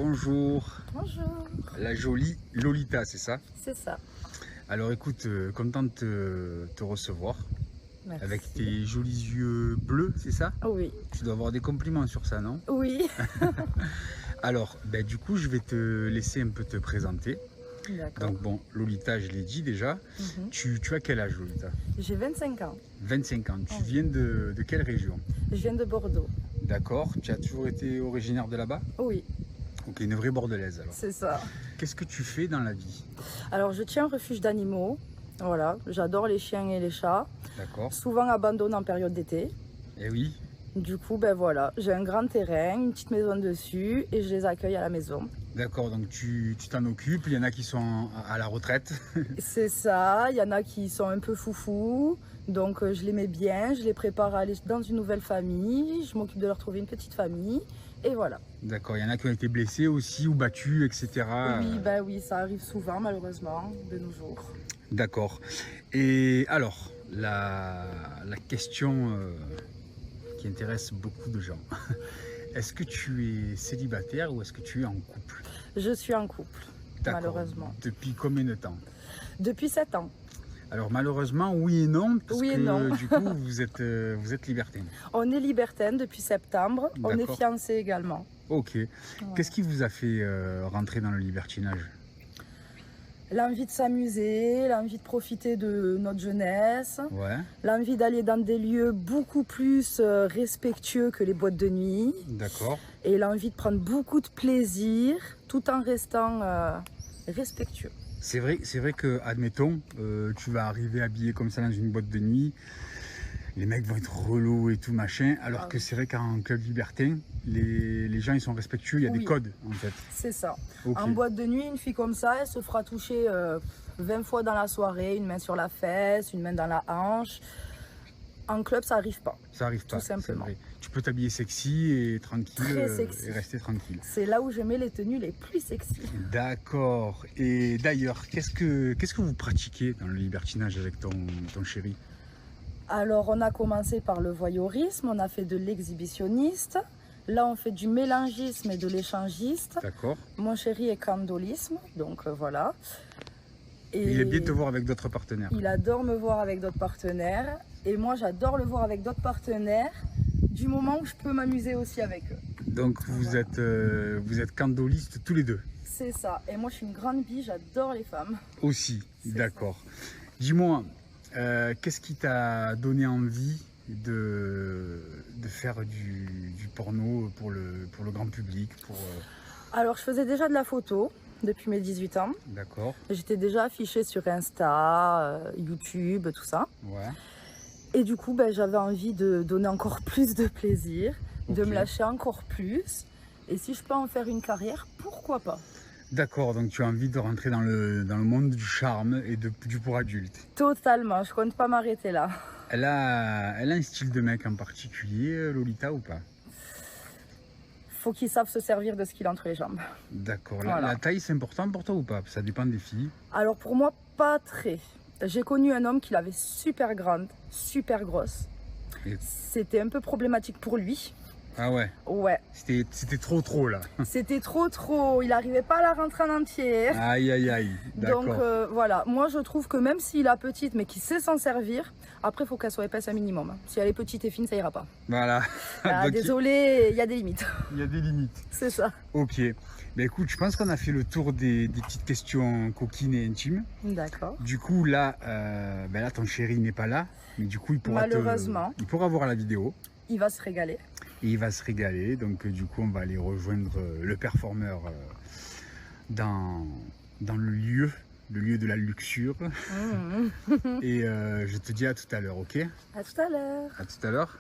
Bonjour, Bonjour. la jolie Lolita, c'est ça? C'est ça. Alors écoute, content de te recevoir Merci. avec tes jolis yeux bleus, c'est ça? Oui. Tu dois avoir des compliments sur ça, non? Oui. Alors, du coup, je vais te laisser un peu te présenter. D'accord. Donc bon, Lolita, je l'ai dit déjà. Mhm. Tu as quel âge, Lolita? J'ai 25 ans. 25 ans. Tu Oui. viens de quelle région? Je viens de Bordeaux. D'accord. Tu as toujours été originaire de là-bas? Oui, Ok, une vraie bordelaise alors. c'est ça. Qu'est-ce que tu fais dans la vie? Alors, je tiens un refuge d'animaux. Voilà, j'adore les chiens et les chats. D'accord. Souvent abandonnés en période d'été. Eh oui. Du coup, ben voilà, j'ai un grand terrain, une petite maison dessus et je les accueille à la maison. D'accord, donc tu t'en occupes, il y en a qui sont à la retraite. C'est ça, il y en a qui sont un peu foufous. Donc, je les mets bien, je les prépare à aller dans une nouvelle famille. Je m'occupe de leur trouver une petite famille. Et voilà. D'accord, il y en a qui ont été blessés aussi ou battus, etc. Oui, oui, ça arrive souvent malheureusement de nos jours. D'accord. Et alors, la question qui intéresse beaucoup de gens. Est-ce que tu es célibataire ou est-ce que tu es en couple? Je suis en couple, D'accord. malheureusement. Depuis combien de temps? Depuis 7 ans. Alors malheureusement, oui et non, parce Oui et que non. du coup, vous êtes libertin. On est libertaine depuis septembre. On est D'accord. fiancés également. Ok. Ouais. Qu'est-ce qui vous a fait rentrer dans le libertinage? L'envie de s'amuser, l'envie de profiter de notre jeunesse, Ouais, l'envie d'aller dans des lieux beaucoup plus respectueux que les boîtes de nuit d'accord. et l'envie de prendre beaucoup de plaisir tout en restant respectueux. C'est vrai que, admettons, tu vas arriver habillé comme ça dans une boîte de nuit, les mecs vont être relous et tout machin, alors que c'est vrai qu'en club libertin, les gens ils sont respectueux, il y a des codes en fait. C'est ça. Ok. En boîte de nuit, une fille comme ça, elle se fera toucher 20 fois dans la soirée, une main sur la fesse, une main dans la hanche. En club, ça arrive pas. Ça arrive pas, tout simplement. c'est vrai. Tu peux t'habiller sexy et tranquille Très sexy. et rester tranquille. C'est là où je mets les tenues les plus sexy. D'accord. Et d'ailleurs, qu'est-ce que vous pratiquez dans le libertinage avec ton chéri? Alors, on a commencé par le voyeurisme, on a fait de l'exhibitionniste. Là, on fait du mélangisme et de l'échangiste. D'accord. Mon chéri est candolisme, donc voilà. Et Il aime bien te voir avec d'autres partenaires. il adore me voir avec d'autres partenaires. Et moi, j'adore le voir avec d'autres partenaires, du moment où je peux m'amuser aussi avec eux. Donc vous êtes candolistes tous les deux? C'est ça. Et moi, je suis une grande bille, j'adore les femmes. Aussi, C'est d'accord. Dis-moi, qu'est-ce qui t'a donné envie de faire du porno pour le grand public Alors, je faisais déjà de la photo depuis mes 18 ans. D'accord, J'étais déjà affichée sur Insta, YouTube, tout ça. ouais. Et du coup, j'avais envie de donner encore plus de plaisir, de Ok. me lâcher encore plus. Et si je peux en faire une carrière, pourquoi pas? D'accord, donc tu as envie de rentrer dans le monde du charme et du pour adulte. Totalement, je compte pas m'arrêter là. Elle a un style de mec en particulier, Lolita, ou pas? Faut qu'ils savent se servir de ce qu'il a entre les jambes. D'accord, Voilà. la taille c'est important pour toi ou pas? Ça dépend des filles. Alors pour moi, pas très. J'ai connu un homme qui l'avait super grande, super grosse. Et- C'était un peu problématique pour lui. Ah ouais, Ouais, c'était trop là. c'était trop. Il n'arrivait pas à la rentrer en entière. Aïe aïe aïe, d'accord. Donc voilà, moi je trouve que même s'il a petite mais qu'il sait s'en servir, après il faut qu'elle soit épaisse un minimum. Si elle est petite et fine, ça ira pas. Voilà. Ah, Donc, désolé, il y a des limites. il y a des limites. C'est ça. Ok. Écoute, je pense qu'on a fait le tour des petites questions coquines et intimes. D'accord. Du coup, là, là ton chéri n'est pas là. Mais du coup, il pourra Malheureusement. il pourra voir la vidéo. Il va se régaler. Et il va se régaler. Donc, du coup, on va aller rejoindre le performeur dans le lieu de la luxure. Mmh. Et je te dis à tout à l'heure, ok? À tout à l'heure. À tout à l'heure.